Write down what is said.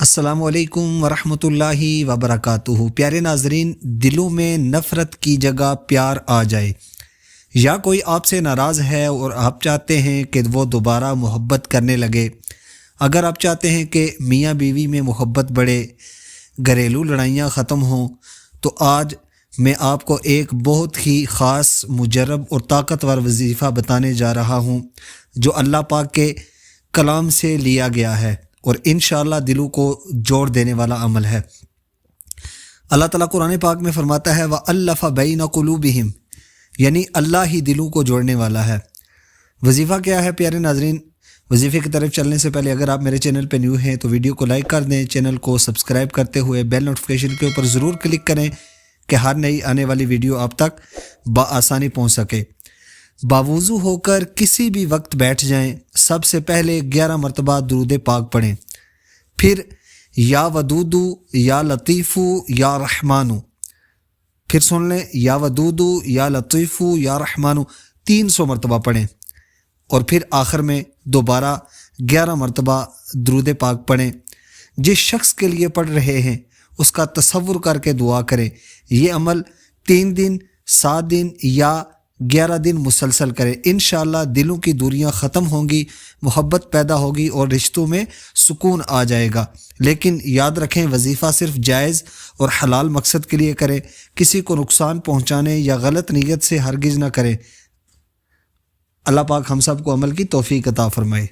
السلام علیکم ورحمۃ اللہ وبرکاتہ۔ پیارے ناظرین، دلوں میں نفرت کی جگہ پیار آ جائے، یا کوئی آپ سے ناراض ہے اور آپ چاہتے ہیں کہ وہ دوبارہ محبت کرنے لگے، اگر آپ چاہتے ہیں کہ میاں بیوی میں محبت بڑھے، گھریلو لڑائیاں ختم ہوں، تو آج میں آپ کو ایک بہت ہی خاص، مجرب اور طاقتور وظیفہ بتانے جا رہا ہوں جو اللہ پاک کے کلام سے لیا گیا ہے اور انشاءاللہ دلوں کو جوڑ دینے والا عمل ہے۔ اللہ تعالیٰ قرآن پاک میں فرماتا ہے وَأَلَّفَ بَيْنَ قُلُوبِهِمْ، یعنی اللہ ہی دلوں کو جوڑنے والا ہے۔ وظیفہ کیا ہے پیارے ناظرین؟ وظیفے کی طرف چلنے سے پہلے اگر آپ میرے چینل پہ نیو ہیں تو ویڈیو کو لائک کر دیں، چینل کو سبسکرائب کرتے ہوئے بیل نوٹیفیکیشن کے اوپر ضرور کلک کریں کہ ہر نئی آنے والی ویڈیو آپ تک بآسانی پہنچ سکے۔ باوضو ہو کر کسی بھی وقت بیٹھ جائیں، سب سے پہلے 11 مرتبہ درود پاک پڑھیں، پھر یا ودودو یا لطیفو یا رحمانو، پھر سن لیں، یا ودودو یا لطیفو یا رحمانو 300 مرتبہ پڑھیں، اور پھر آخر میں دوبارہ 11 مرتبہ درود پاک پڑھیں۔ جس شخص کے لیے پڑھ رہے ہیں اس کا تصور کر کے دعا کریں۔ یہ عمل 3 دن، 7 دن یا 11 دن مسلسل کریں، انشاءاللہ دلوں کی دوریاں ختم ہوں گی، محبت پیدا ہوگی اور رشتوں میں سکون آ جائے گا۔ لیکن یاد رکھیں، وظیفہ صرف جائز اور حلال مقصد کے لیے کریں، کسی کو نقصان پہنچانے یا غلط نیت سے ہرگز نہ کریں۔ اللہ پاک ہم سب کو عمل کی توفیق عطا فرمائے۔